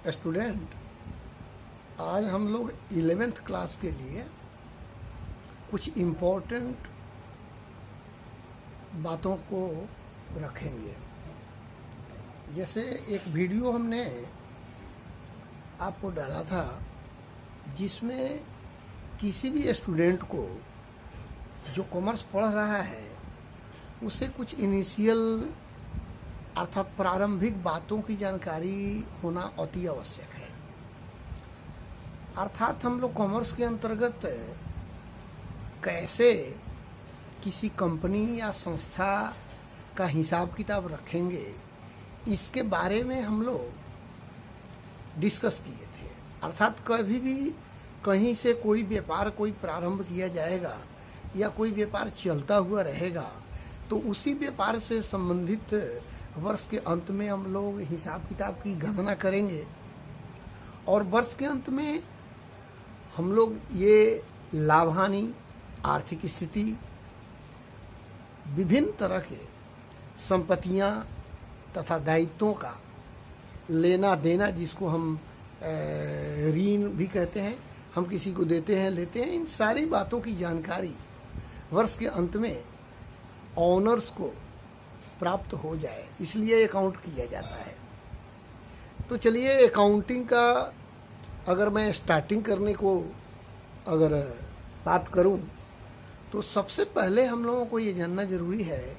Student, आज हम लोग 11th क्लास के लिए कुछ इम्पोर्टेंट बातों को रखेंगे। जैसे एक वीडियो हमने आपको डाला था जिसमें किसी भी स्टूडेंट को जो कॉमर्स पढ़ रहा है उसे कुछ इनिशियल अर्थात प्रारंभिक बातों की जानकारी होना अति आवश्यक है। अर्थात हम लोग कॉमर्स के अंतर्गत कैसे किसी कंपनी या संस्था का हिसाब किताब रखेंगे, इसके बारे में हम लोग डिस्कस किए थे। अर्थात कभी भी कहीं से कोई व्यापार कोई प्रारंभ किया जाएगा या कोई व्यापार चलता हुआ रहेगा तो उसी व्यापार से संबंधित वर्ष के अंत में हम लोग हिसाब किताब की गणना करेंगे और वर्ष के अंत में हम लोग ये लाभ हानि, आर्थिक स्थिति, विभिन्न तरह के संपत्तियां तथा दायित्वों का लेना देना, जिसको हम ऋण भी कहते हैं, हम किसी को देते हैं लेते हैं, इन सारी बातों की जानकारी वर्ष के अंत में ऑनर्स को प्राप्त हो जाए, इसलिए अकाउंट किया जाता है। तो चलिए, अकाउंटिंग का अगर मैं स्टार्टिंग करने को अगर बात करूं तो सबसे पहले हम लोगों को ये जानना जरूरी है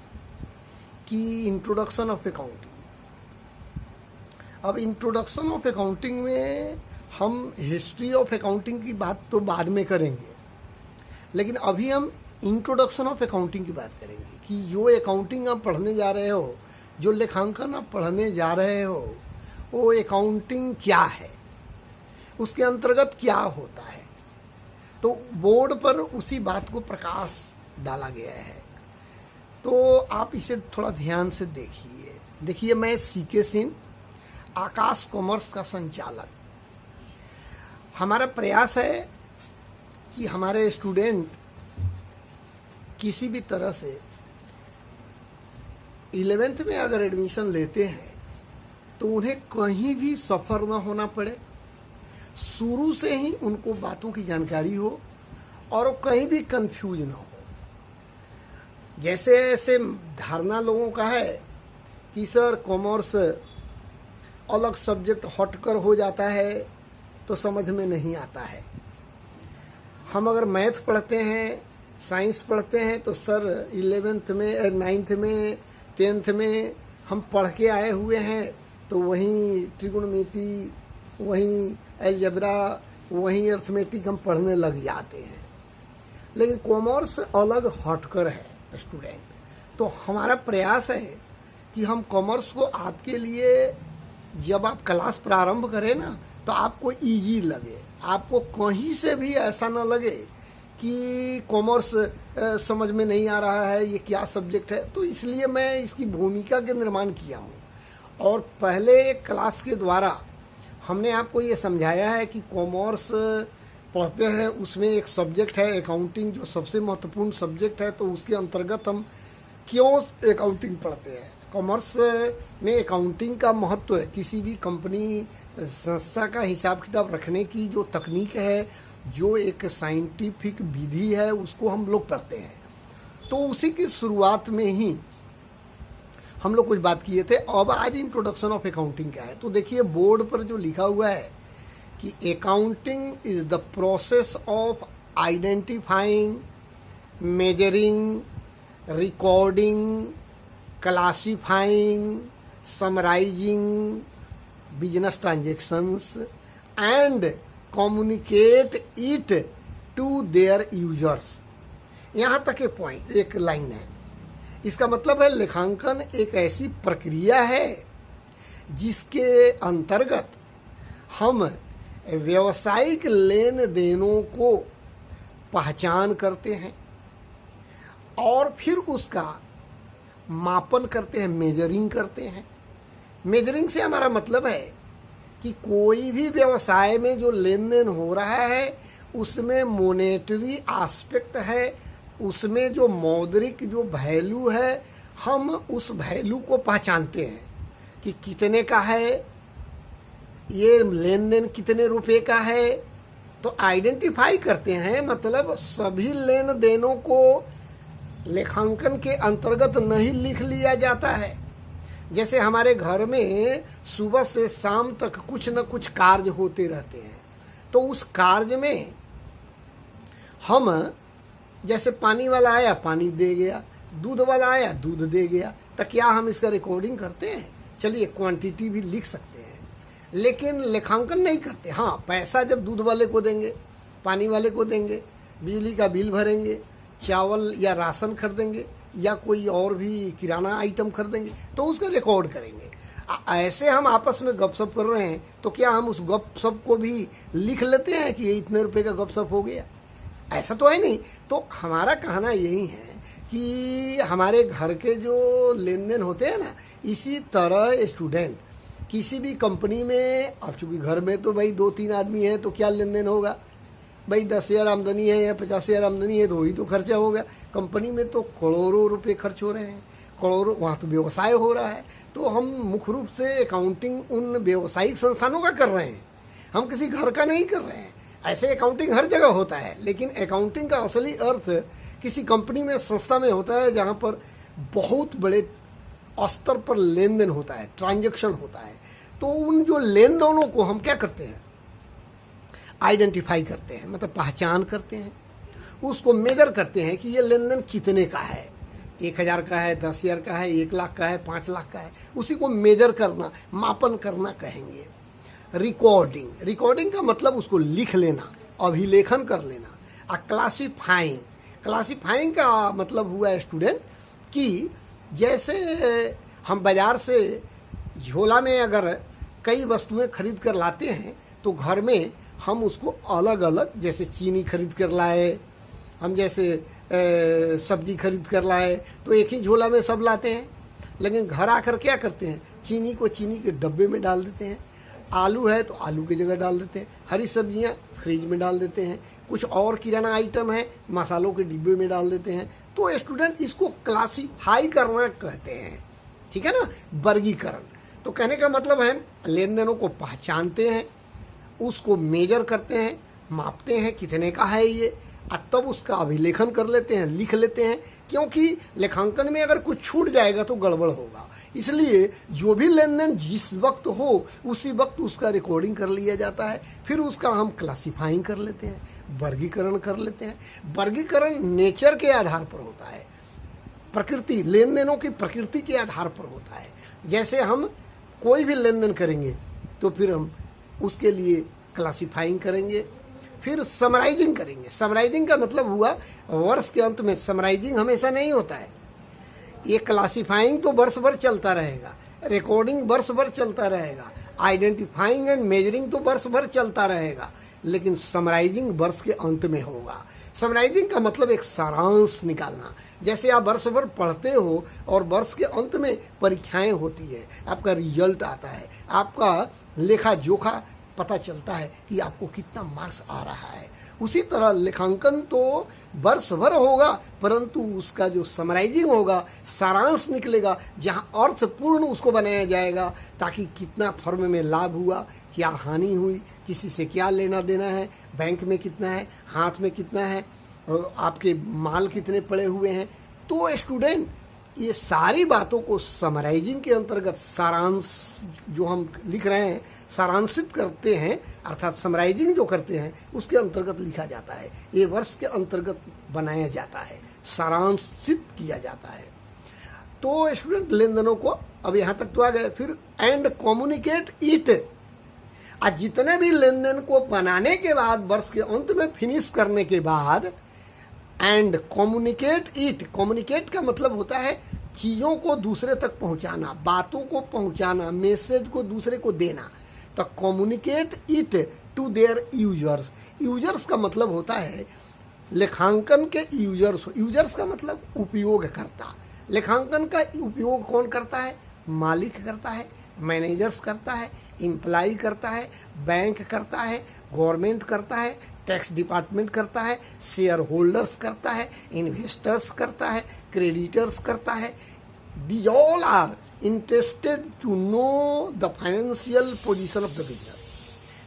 कि इंट्रोडक्शन ऑफ अकाउंटिंग। अब इंट्रोडक्शन ऑफ अकाउंटिंग में हम हिस्ट्री ऑफ अकाउंटिंग की बात तो बाद में करेंगे, लेकिन अभी हम इंट्रोडक्शन ऑफ अकाउंटिंग की बात करेंगे कि जो अकाउंटिंग आप पढ़ने जा रहे हो, जो लेखांकन आप पढ़ने जा रहे हो, वो अकाउंटिंग क्या है, उसके अंतर्गत क्या होता है। तो बोर्ड पर उसी बात को प्रकाश डाला गया है, तो आप इसे थोड़ा ध्यान से देखिए। मैं सीके सिंह, आकाश कॉमर्स का संचालक। हमारा प्रयास है कि हमारे स्टूडेंट किसी भी तरह से 11th में अगर एडमिशन लेते हैं तो उन्हें कहीं भी सफ़र ना होना पड़े, शुरू से ही उनको बातों की जानकारी हो और कहीं भी कंफ्यूज ना हो। जैसे ऐसे धारणा लोगों का है कि सर कॉमर्स अलग सब्जेक्ट हटकर हो जाता है तो समझ में नहीं आता है। हम अगर मैथ पढ़ते हैं, साइंस पढ़ते हैं तो सर 11th में, 9th में, 10th में हम पढ़ के आए हुए हैं, तो वहीं ट्रिगोनोमेट्री, वहीं अलजेब्रा, वहीं अर्थमेटिक हम पढ़ने लग जाते हैं। लेकिन कॉमर्स अलग हटकर है स्टूडेंट। तो हमारा प्रयास है कि हम कॉमर्स को आपके लिए, जब आप क्लास प्रारंभ करें ना, तो आपको इजी लगे, आपको कहीं से भी ऐसा ना लगे कि कॉमर्स समझ में नहीं आ रहा है, ये क्या सब्जेक्ट है। तो इसलिए मैं इसकी भूमिका के निर्माण किया हूँ और पहले क्लास के द्वारा हमने आपको ये समझाया है कि कॉमर्स पढ़ते हैं, उसमें एक सब्जेक्ट है अकाउंटिंग, जो सबसे महत्वपूर्ण सब्जेक्ट है। तो उसके अंतर्गत हम क्यों अकाउंटिंग पढ़ते हैं। कॉमर्स में अकाउंटिंग का महत्व है। किसी भी कंपनी, संस्था का हिसाब किताब रखने की जो तकनीक है, जो एक साइंटिफिक विधि है, उसको हम लोग पढ़ते हैं। तो उसी की शुरुआत में ही हम लोग कुछ बात किए थे। अब आज इंट्रोडक्शन ऑफ अकाउंटिंग क्या है, तो देखिए बोर्ड पर जो लिखा हुआ है कि accounting is the process of identifying, measuring, recording, classifying, summarising business transactions and communicate it to their users. यहाँ तक एक पॉइंट, एक लाइन है। इसका मतलब है लेखांकन एक ऐसी प्रक्रिया है जिसके अंतर्गत हम व्यावसायिक लेन देनों को पहचान करते हैं और फिर उसका मापन करते हैं, मेजरिंग करते हैं। मेजरिंग से हमारा मतलब है कि कोई भी व्यवसाय में जो लेन देन हो रहा है उसमें मॉनेटरी एस्पेक्ट है, उसमें जो मौद्रिक जो वैल्यू है, हम उस वैल्यू को पहचानते हैं कि कितने का है, ये लेन देन कितने रुपए का है, तो आइडेंटिफाई करते हैं। मतलब सभी लेन देनों को लेखांकन के अंतर्गत नहीं लिख लिया जाता है। जैसे हमारे घर में सुबह से शाम तक कुछ न कुछ कार्य होते रहते हैं, तो उस कार्य में हम जैसे पानी वाला आया पानी दे गया, दूध वाला आया दूध दे गया, तो क्या हम इसका रिकॉर्डिंग करते हैं? चलिए क्वांटिटी भी लिख सकते हैं, लेकिन लेखांकन नहीं करते। हाँ, पैसा जब दूध वाले को देंगे, पानी वाले को देंगे, बिजली का बिल भरेंगे, चावल या राशन खरीदेंगे या कोई और भी किराना आइटम खरीदेंगे, तो उसका रिकॉर्ड करेंगे। ऐसे हम आपस में गपशप कर रहे हैं, तो क्या हम उस गपशप को भी लिख लेते हैं कि ये इतने रुपए का गपशप हो गया? ऐसा तो है नहीं। तो हमारा कहना यही है कि हमारे घर के जो लेन देन होते हैं ना, इसी तरह स्टूडेंट किसी भी कंपनी में, अब चूंकि घर में तो भाई 2-3 आदमी हैं, तो क्या लेन देन होगा भाई? 10,000 आमदनी है या 50,000 आमदनी है तो वही तो खर्चा होगा। कंपनी में तो करोड़ों रुपए खर्च हो रहे हैं, करोड़ों, वहाँ तो व्यवसाय हो रहा है। तो हम मुख्य रूप से अकाउंटिंग उन व्यवसायिक संस्थानों का कर रहे हैं, हम किसी घर का नहीं कर रहे हैं। ऐसे अकाउंटिंग हर जगह होता है, लेकिन अकाउंटिंग का असली अर्थ किसी कंपनी में, संस्था में होता है, जहाँ पर बहुत बड़े स्तर पर लेन देन होता है, ट्रांजैक्शन होता है। तो उन जो लेन देनों को हम क्या करते हैं? आइडेंटिफाई करते हैं, मतलब पहचान करते हैं, उसको मेजर करते हैं कि ये लेन देन कितने का है, 1,000 का है, 10,000 का है, 1 लाख का है, 5 लाख का है, उसी को मेजर करना, मापन करना कहेंगे। रिकॉर्डिंग का मतलब उसको लिख लेना, अभिलेखन कर लेना। क्लासिफाइंग का मतलब हुआ स्टूडेंट कि जैसे हम बाजार से झोला में अगर कई वस्तुएं खरीद कर लाते हैं, तो घर में हम उसको अलग अलग, जैसे चीनी खरीद कर लाए, हम जैसे सब्जी खरीद कर लाए, तो एक ही झोला में सब लाते हैं। लेकिन घर आकर क्या करते हैं? चीनी को चीनी के डब्बे में डाल देते हैं, आलू है तो आलू की जगह डाल देते हैं, हरी सब्जियां फ्रिज में डाल देते हैं, कुछ और किराना आइटम है मसालों के डिब्बे में डाल देते हैं। तो स्टूडेंट इसको क्लासिफाई करना कहते हैं, ठीक है ना, वर्गीकरण। तो कहने का मतलब है लेन देनों को पहचानते हैं, उसको मेजर करते हैं, मापते हैं कितने का है ये, और तब उसका अभिलेखन कर लेते हैं, लिख लेते हैं। क्योंकि लेखांकन में अगर कुछ छूट जाएगा तो गड़बड़ होगा, इसलिए जो भी लेन देन जिस वक्त हो उसी वक्त उसका रिकॉर्डिंग कर लिया जाता है। फिर उसका हम क्लासिफाइंग कर लेते हैं, वर्गीकरण कर लेते हैं। वर्गीकरण नेचर के आधार पर होता है, प्रकृति, लेन देनों की प्रकृति के आधार पर होता है। जैसे हम कोई भी लेन देन करेंगे तो फिर हम उसके लिए क्लासिफाइंग करेंगे, फिर समराइजिंग करेंगे। समराइजिंग का मतलब हुआ वर्ष के अंत में, समराइजिंग हमेशा नहीं होता है। ये क्लासिफाइंग तो वर्ष भर चलता रहेगा, रिकॉर्डिंग वर्ष भर चलता रहेगा, आइडेंटिफाइंग एंड मेजरिंग तो वर्ष भर चलता रहेगा, लेकिन समराइजिंग वर्ष के अंत में होगा। समराइजिंग का मतलब एक सारांश निकालना। जैसे आप वर्ष भर पढ़ते हो और वर्ष के अंत में परीक्षाएं होती है, आपका रिजल्ट आता है, आपका लेखा जोखा पता चलता है कि आपको कितना मार्क्स आ रहा है। उसी तरह लेखांकन तो वर्ष भर होगा, परंतु उसका जो समराइजिंग होगा, सारांश निकलेगा, जहाँ अर्थपूर्ण उसको बनाया जाएगा, ताकि कितना फर्म में लाभ हुआ, क्या हानि हुई, किसी से क्या लेना देना है, बैंक में कितना है, हाथ में कितना है, और आपके माल कितने पड़े हुए हैं। तो स्टूडेंट ये सारी बातों को समराइजिंग के अंतर्गत, सारांश जो हम लिख रहे हैं, सारांशित करते हैं, अर्थात समराइजिंग जो करते हैं उसके अंतर्गत लिखा जाता है। ये वर्ष के अंतर्गत बनाया जाता है, सारांशित किया जाता है। तो स्टूडेंट लेन देनों को अब यहाँ तक तो आ गए। फिर एंड कम्युनिकेट इट, आज जितने भी लेन देन को बनाने के बाद, वर्ष के अंत में फिनिश करने के बाद, एंड कम्युनिकेट इट। कम्युनिकेट का मतलब होता है चीज़ों को दूसरे तक पहुंचाना, बातों को पहुंचाना, मैसेज को दूसरे को देना। तो communicate it to their users. Users का मतलब होता है लेखांकन के यूजर्स। यूजर्स का मतलब उपयोगकर्ता। लेखांकन का उपयोग कौन करता है? मालिक करता है, मैनेजर्स करता है, एम्प्लॉय करता है, बैंक करता है, गवर्नमेंट करता है, टैक्स डिपार्टमेंट करता है, शेयर होल्डर्स करता है, इन्वेस्टर्स करता है, क्रेडिटर्स करता है। These all are interested to know the financial position of the business.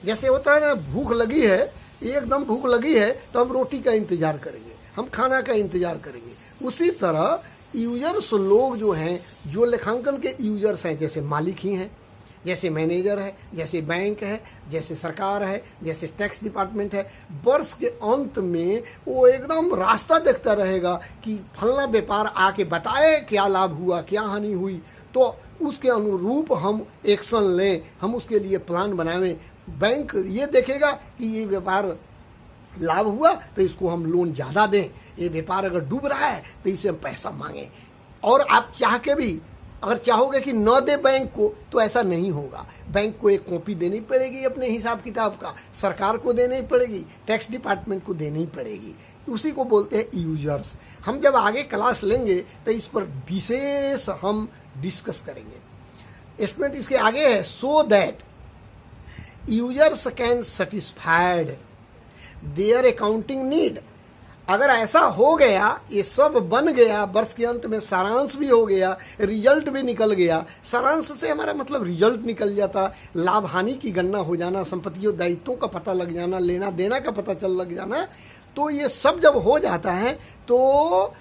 जैसे होता है ना, भूख लगी है, एकदम भूख लगी है तो हम रोटी का इंतजार करेंगे, हम खाना का इंतजार करेंगे। उसी तरह यूजर्स लोग जो हैं, जो लेखांकन के यूजर्स हैं, जैसे मालिक ही हैं, जैसे मैनेजर है, जैसे बैंक है, जैसे सरकार है, जैसे टैक्स डिपार्टमेंट है, वर्ष के अंत में वो एकदम रास्ता देखता रहेगा कि फलना व्यापार आके बताए क्या लाभ हुआ, क्या हानि हुई, तो उसके अनुरूप हम एक्शन लें, हम उसके लिए प्लान बनावें। बैंक ये देखेगा कि ये व्यापार लाभ हुआ तो इसको हम लोन ज़्यादा दें, ये व्यापार अगर डूब रहा है तो इसे हम पैसा मांगें। और आप चाह के भी अगर चाहोगे कि न दे बैंक को, तो ऐसा नहीं होगा। बैंक को एक कॉपी देनी पड़ेगी अपने हिसाब किताब का, सरकार को देनी पड़ेगी, टैक्स डिपार्टमेंट को देनी पड़ेगी। उसी को बोलते हैं यूजर्स। हम जब आगे क्लास लेंगे तो इस पर विशेष हम डिस्कस करेंगे। स्टूडेंट इसके आगे है, so that users can satisfied their accounting need. अगर ऐसा हो गया, ये सब बन गया, वर्ष के अंत में सारांश भी हो गया, रिजल्ट भी निकल गया। सारांश से हमारा मतलब रिजल्ट निकल जाता, लाभ हानि की गणना हो जाना, संपत्तियों दायित्वों का पता लग जाना, लेना देना का पता लग जाना। तो ये सब जब हो जाता है तो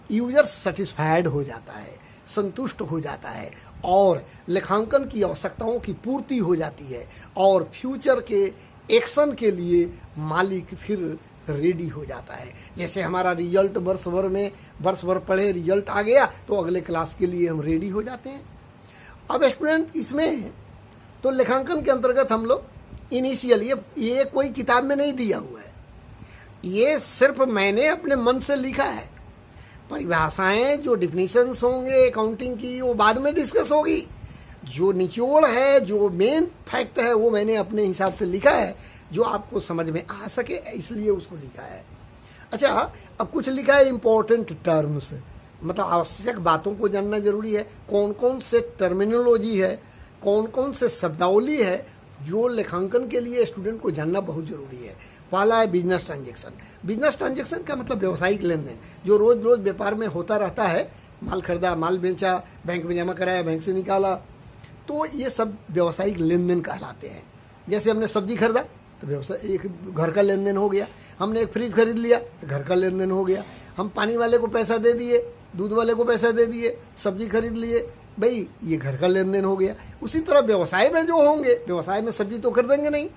यूजर सेटिस्फाइड हो जाता है, संतुष्ट हो जाता है, और लेखांकन की आवश्यकताओं की पूर्ति हो जाती है, और फ्यूचर के एक्शन के लिए मालिक फिर रेडी हो जाता है। जैसे हमारा रिजल्ट वर्ष भर पढ़े रिजल्ट आ गया तो अगले क्लास के लिए हम रेडी हो जाते हैं। अब स्टूडेंट इसमें तो लेखांकन के अंतर्गत हम लोग इनिशियल, ये कोई किताब में नहीं दिया हुआ है, ये सिर्फ मैंने अपने मन से लिखा है। परिभाषाएं जो डिफिनीशंस होंगे अकाउंटिंग की वो बाद में डिस्कस होगी। जो निचोड़ है, जो मेन फैक्ट है, वो मैंने अपने हिसाब से लिखा है जो आपको समझ में आ सके, इसलिए उसको लिखा है। अच्छा, अब कुछ लिखा है इम्पोर्टेंट टर्म्स, मतलब आवश्यक बातों को जानना जरूरी है। कौन कौन से टर्मिनोलॉजी है, कौन कौन से शब्दावली है जो लेखांकन के लिए स्टूडेंट को जानना बहुत जरूरी है। पहला है बिजनेस ट्रांजेक्शन। बिजनेस ट्रांजेक्शन का मतलब व्यवसायिक लेन देन, जो रोज रोज व्यापार में होता रहता है। माल खरीदा, माल बेचा, बैंक में जमा कराया, बैंक से निकाला, तो ये सब व्यवसायिक लेन देन कहलाते हैं। जैसे हमने सब्जी खरीदा तो व्यवसाय, एक घर का लेन देन हो गया। हमने एक फ्रिज खरीद लिया तो घर का लेन देन हो गया। हम पानी वाले को पैसा दे दिए, दूध वाले को पैसा दे दिए, सब्जी खरीद लिए, भाई ये घर का लेन देन हो गया। उसी तरह व्यवसाय में जो होंगे, व्यवसाय में सब्जी तो खरीदेंगे नहीं,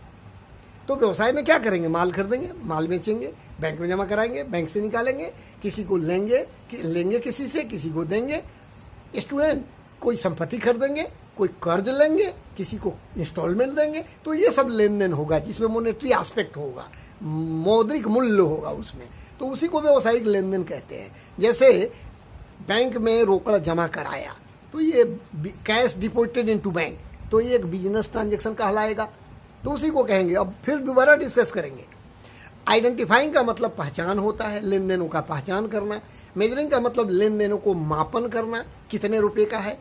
तो व्यवसाय में क्या करेंगे, माल खरीदेंगे, माल बेचेंगे, बैंक में जमा कराएंगे, बैंक से निकालेंगे, किसी को लेंगे किसी से, किसी को देंगे। स्टूडेंट कोई संपत्ति खरीदेंगे, कोई कर्ज लेंगे, किसी को इंस्टॉलमेंट देंगे, तो ये सब लेन देन होगा जिसमें मॉनेटरी एस्पेक्ट होगा, मौद्रिक मूल्य होगा उसमें, तो उसी को व्यवसायिक लेन देन कहते हैं। जैसे बैंक में रोकड़ जमा कराया तो ये कैश डिपॉजिटेड इनटू बैंक, तो ये एक बिजनेस ट्रांजेक्शन कहलाएगा, तो उसी को कहेंगे। अब फिर दोबारा डिस्कस करेंगे। आइडेंटिफाइंग का मतलब पहचान होता है, लेन देनों का पहचान करना। मेजरिंग का मतलब लेन देनों को मापन करना, कितने रुपए का है।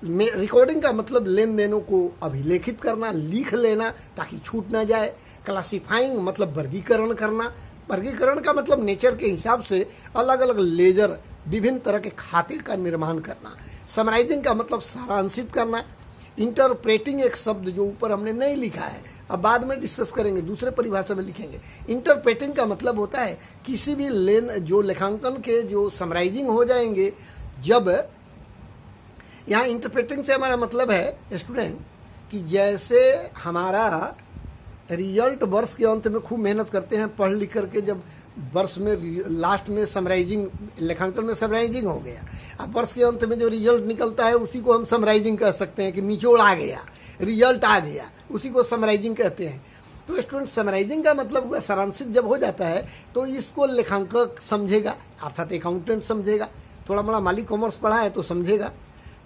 रिकॉर्डिंग का मतलब लेन देनों को अभिलेखित करना, लिख लेना ताकि छूट ना जाए। क्लासिफाइंग मतलब वर्गीकरण करना। वर्गीकरण का मतलब नेचर के हिसाब से अलग अलग लेजर, विभिन्न तरह के खाते का निर्माण करना। समराइजिंग का मतलब सारांशित करना। इंटरप्रेटिंग एक शब्द जो ऊपर हमने नहीं लिखा है, अब बाद में डिस्कस करेंगे, दूसरे परिभाषा में लिखेंगे। इंटरप्रेटिंग का मतलब होता है किसी भी जो लेखांकन के जो समराइजिंग हो जाएंगे, जब यहाँ इंटरप्रेटिंग से हमारा मतलब है स्टूडेंट कि जैसे हमारा रिजल्ट वर्ष के अंत में खूब मेहनत करते हैं पढ़ लिख करके, जब वर्ष में लास्ट में समराइजिंग, लेखांकन में समराइजिंग हो गया, अब वर्ष के अंत में जो रिजल्ट निकलता है उसी को हम समराइजिंग कह सकते हैं कि निचोड़ आ गया, रिजल्ट आ गया, उसी को समराइजिंग कहते हैं। तो स्टूडेंट समराइजिंग का मतलब हुआ सारांशित जब हो जाता है तो इसको लेखांकन समझेगा, अर्थात अकाउंटेंट समझेगा, थोड़ा बड़ा मालिक कॉमर्स पढ़ा है तो समझेगा।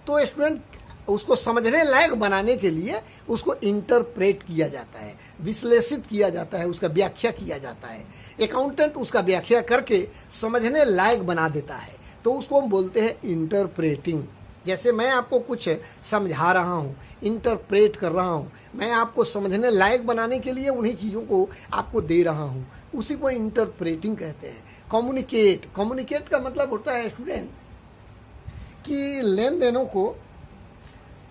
तो स्टूडेंट उसको समझने लायक बनाने के लिए उसको इंटरप्रेट किया जाता है, विश्लेषित किया जाता है, उसका व्याख्या किया जाता है। अकाउंटेंट उसका व्याख्या करके समझने लायक बना देता है, तो उसको हम बोलते हैं इंटरप्रेटिंग। जैसे मैं आपको कुछ समझा रहा हूँ, इंटरप्रेट कर रहा हूँ, मैं आपको समझने लायक बनाने के लिए उन्हीं चीज़ों को आपको दे रहा हूँ, उसी को इंटरप्रेटिंग कहते हैं। कम्युनिकेट का मतलब होता है स्टूडेंट कि लेन देनों को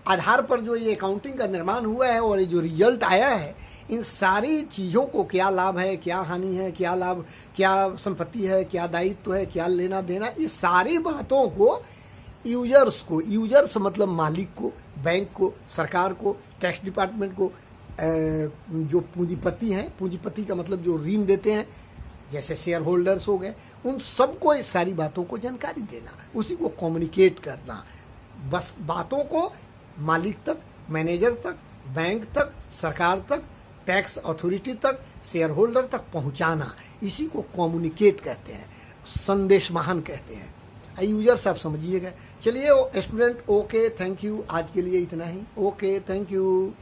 आधार पर जो ये अकाउंटिंग का निर्माण हुआ है और ये जो रिजल्ट आया है, इन सारी चीज़ों को क्या लाभ है, क्या हानि है, क्या लाभ, क्या संपत्ति है, क्या दायित्व है, क्या लेना देना, इस सारी बातों को यूजर्स को, यूजर्स मतलब मालिक को, बैंक को, सरकार को, टैक्स डिपार्टमेंट को, जो पूंजीपति हैं, पूंजीपति का मतलब जो ऋण देते हैं जैसे शेयर होल्डर्स हो गए, उन सबको इस सारी बातों को जानकारी देना, उसी को कम्युनिकेट करना, बस बातों को मालिक तक, मैनेजर तक, बैंक तक, सरकार तक, टैक्स अथॉरिटी तक, शेयर होल्डर तक पहुंचाना, इसी को कम्युनिकेट कहते हैं, संदेशवाहन कहते हैं। यूजर्स आप समझिएगा। चलिए स्टूडेंट, ओके, थैंक यू, आज के लिए इतना ही। Okay, thank you.